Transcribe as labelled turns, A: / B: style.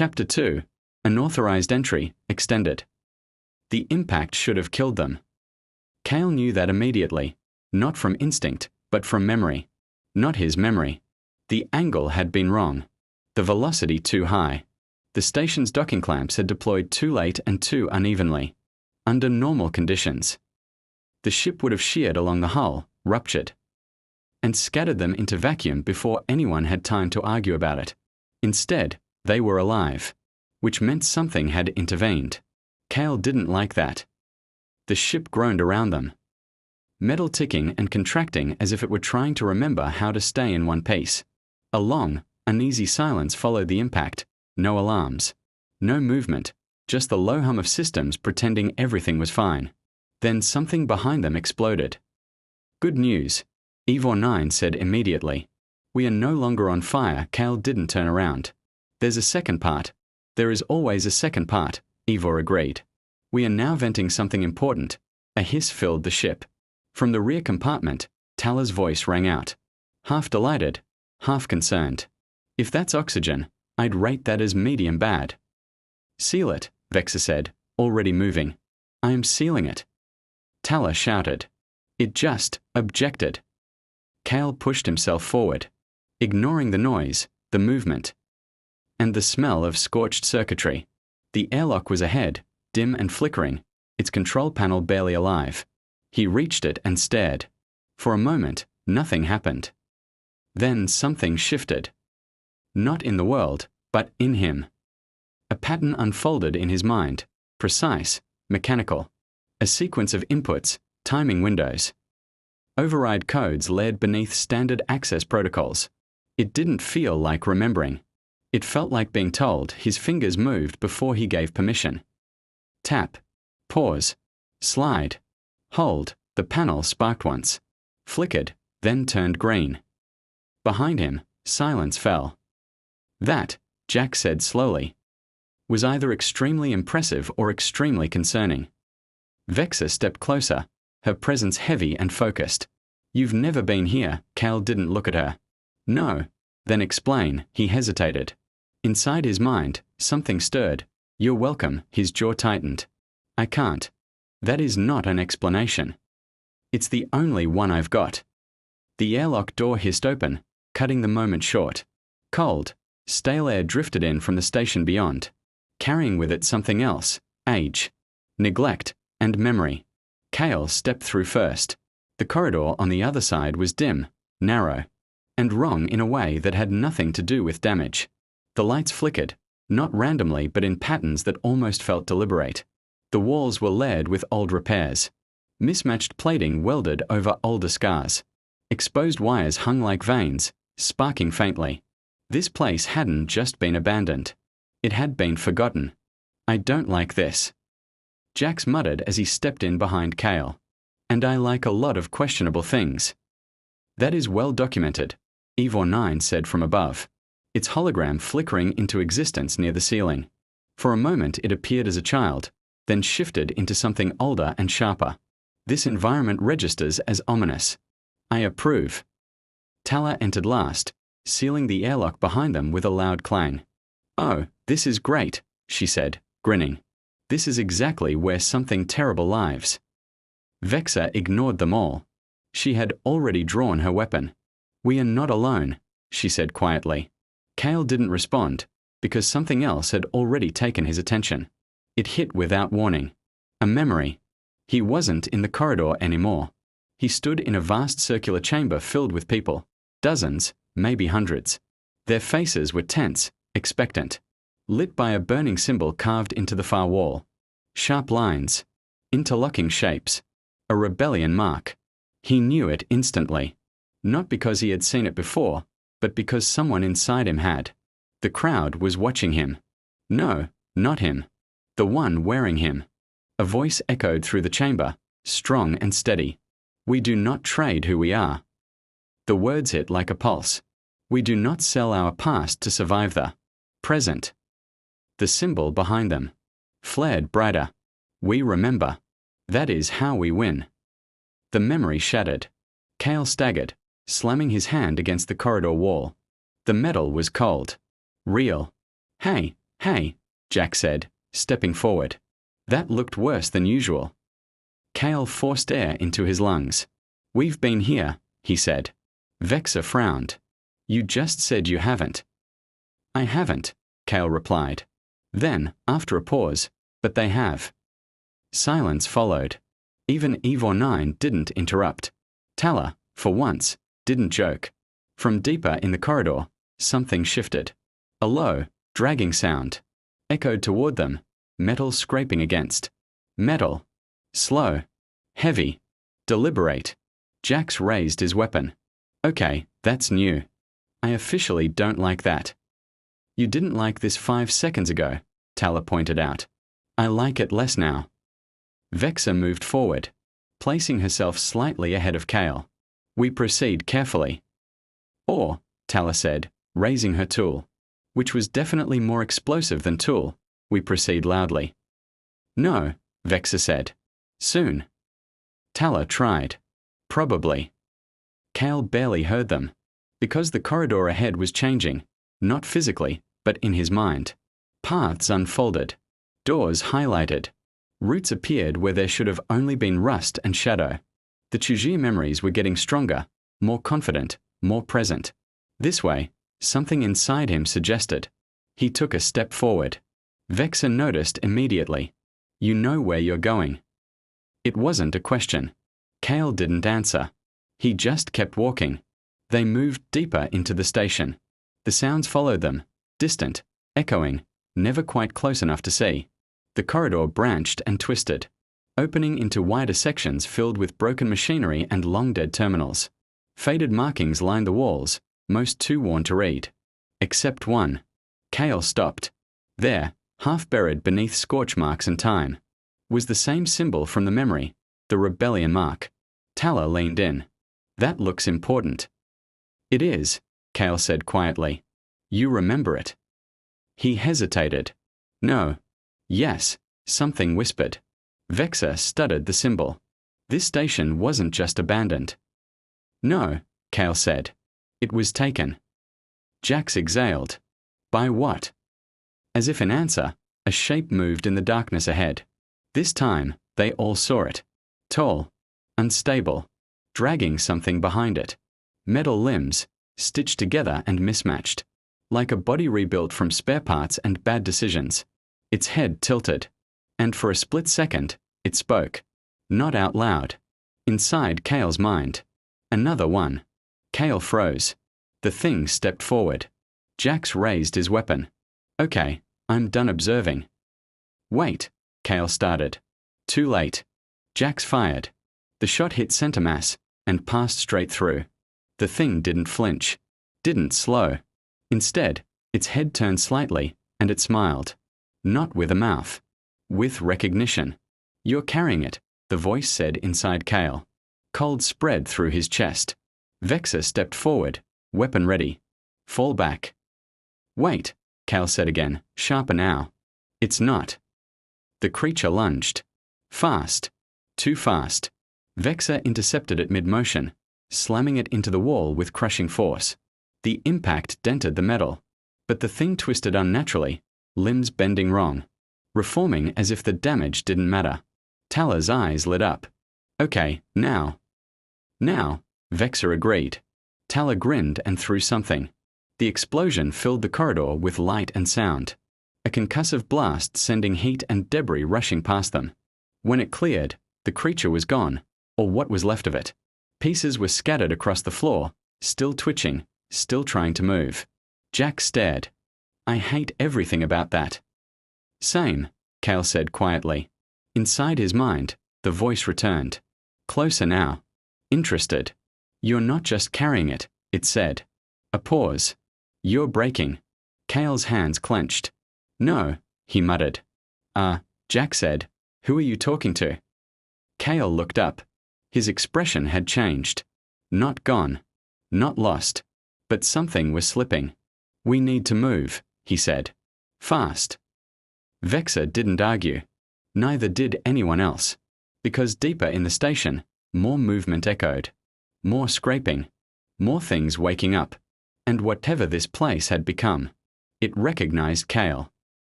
A: Chapter 2. Unauthorized Entry Extended. The impact should have killed them. Kael knew that immediately, not from instinct, but from memory. Not his memory. The angle had been wrong. The velocity too high. The station's docking clamps had deployed too late and too unevenly. Under normal conditions, the ship would have sheared along the hull, ruptured, and scattered them into vacuum before anyone had time to argue about it. Instead, they were alive, which meant something had intervened. Kael didn't like that. The ship groaned around them, metal ticking and contracting as if it were trying to remember how to stay in one piece. A long, uneasy silence followed the impact. No alarms. No movement, just the low hum of systems pretending everything was fine. Then something behind them exploded. Good news, Ivor 9 said immediately. We are no longer on fire. Kael didn't turn around. There's a second part. There is always a second part, Ivor agreed. We are now venting something important. A hiss filled the ship. From the rear compartment, Tala's voice rang out. Half delighted, half concerned. If that's oxygen, I'd rate that as medium bad. Seal it, Vexa said, already moving. I am sealing it. Tala shouted. It just objected. Kael pushed himself forward, ignoring the noise, the movement, and the smell of scorched circuitry. The airlock was ahead, dim and flickering, its control panel barely alive. He reached it and stared. For a moment, nothing happened. Then something shifted. Not in the world, but in him. A pattern unfolded in his mind, precise, mechanical. A sequence of inputs, timing windows. Override codes laid beneath standard access protocols. It didn't feel like remembering. It felt like being told. His fingers moved before he gave permission. Tap. Pause. Slide. Hold. The panel sparked once. Flickered, then turned green. Behind him, silence fell. That, Jack said slowly, was either extremely impressive or extremely concerning. Vexa stepped closer, her presence heavy and focused. You've never been here. Kael didn't look at her. No. Then explain. He hesitated. Inside his mind, something stirred. You're welcome. His jaw tightened. I can't. That is not an explanation. It's the only one I've got. The airlock door hissed open, cutting the moment short. Cold, stale air drifted in from the station beyond, carrying with it something else: age, neglect, and memory. Kael stepped through first. The corridor on the other side was dim, narrow, and wrong in a way that had nothing to do with damage. The lights flickered, not randomly but in patterns that almost felt deliberate. The walls were layered with old repairs. Mismatched plating welded over older scars. Exposed wires hung like veins, sparking faintly. This place hadn't just been abandoned. It had been forgotten. I don't like this, Jax muttered as he stepped in behind Kael. And I like a lot of questionable things. That is well documented, Ivor 9 said from above, its hologram flickering into existence near the ceiling. For a moment it appeared as a child, then shifted into something older and sharper. This environment registers as ominous. I approve. Tala entered last, sealing the airlock behind them with a loud clang. Oh, this is great, she said, grinning. This is exactly where something terrible lives. Vexa ignored them all. She had already drawn her weapon. We are not alone, she said quietly. Kael didn't respond, because something else had already taken his attention. It hit without warning. A memory. He wasn't in the corridor anymore. He stood in a vast circular chamber filled with people. Dozens, maybe hundreds. Their faces were tense, expectant. Lit by a burning symbol carved into the far wall. Sharp lines. Interlocking shapes. A rebellion mark. He knew it instantly. Not because he had seen it before, but because someone inside him had. The crowd was watching him. No, not him. The one wearing him. A voice echoed through the chamber, strong and steady. We do not trade who we are. The words hit like a pulse. We do not sell our past to survive the present. The symbol behind them flared brighter. We remember. That is how we win. The memory shattered. Kael staggered, slamming his hand against the corridor wall. The metal was cold. Real. Hey, Hey, Jack said, stepping forward. That looked worse than usual. Kael forced air into his lungs. We've been here, he said. Vexa frowned. You just said you haven't. I haven't, Kael replied. Then, after a pause, but they have. Silence followed. Even Ivor 9 didn't interrupt. Tala, for once, didn't joke. From deeper in the corridor, something shifted. A low, dragging sound echoed toward them, metal scraping against. Metal. Slow. Heavy. Deliberate. Jax raised his weapon. Okay, that's new. I officially don't like that. You didn't like this 5 seconds ago, Tala pointed out. I like it less now. Vexa moved forward, placing herself slightly ahead of Kael. We proceed carefully. Or, Tala said, raising her tool, which was definitely more explosive than tool, we proceed loudly. No, Vexa said. Soon. Tala tried. Probably. Kael barely heard them, because the corridor ahead was changing, not physically, but in his mind. Paths unfolded. Doors highlighted. Roots appeared where there should have only been rust and shadow. The Chujir memories were getting stronger, more confident, more present. This way, something inside him suggested. He took a step forward. Vexa noticed immediately. You know where you're going. It wasn't a question. Kael didn't answer. He just kept walking. They moved deeper into the station. The sounds followed them, distant, echoing, never quite close enough to see. The corridor branched and twisted, opening into wider sections filled with broken machinery and long-dead terminals. Faded markings lined the walls, most too worn to read. Except one. Kael stopped. There, half buried beneath scorch marks and time, was the same symbol from the memory, the rebellion mark. Tala leaned in. That looks important. It is, Kael said quietly. You remember it. He hesitated. No. Yes, something whispered. Vexa stuttered the symbol. This station wasn't just abandoned. No, Kael said. It was taken. Jax exhaled. By what? As if in answer, a shape moved in the darkness ahead. This time, they all saw it. Tall, unstable, dragging something behind it. Metal limbs, stitched together and mismatched. Like a body rebuilt from spare parts and bad decisions. Its head tilted. And for a split second, it spoke. Not out loud. Inside Kael's mind. Another one. Kael froze. The thing stepped forward. Jax raised his weapon. Okay, I'm done observing. Wait, Kael started. Too late. Jax fired. The shot hit center mass and passed straight through. The thing didn't flinch. Didn't slow. Instead, its head turned slightly, and it smiled. Not with a mouth. With recognition. You're carrying it, the voice said inside Kael. Cold spread through his chest. Vexa stepped forward, weapon ready. Fall back. Wait, Kael said again, sharper now. It's not. The creature lunged. Fast. Too fast. Vexa intercepted it mid-motion, slamming it into the wall with crushing force. The impact dented the metal, but the thing twisted unnaturally, limbs bending wrong, reforming as if the damage didn't matter. Tala's eyes lit up. Okay, now. Now, Vexa agreed. Tala grinned and threw something. The explosion filled the corridor with light and sound. A concussive blast sending heat and debris rushing past them. When it cleared, the creature was gone, or what was left of it. Pieces were scattered across the floor, still twitching, still trying to move. Jack stared. I hate everything about that. Same, Kael said quietly. Inside his mind, the voice returned. Closer now. Interested. You're not just carrying it, it said. A pause. You're breaking. Kael's hands clenched. No, he muttered. Jack said. Who are you talking to? Kael looked up. His expression had changed. Not gone. Not lost. But something was slipping. We need to move, he said. Fast. Vexa didn't argue. Neither did anyone else. Because deeper in the station, more movement echoed. More scraping. More things waking up. And whatever this place had become, it recognized Kael.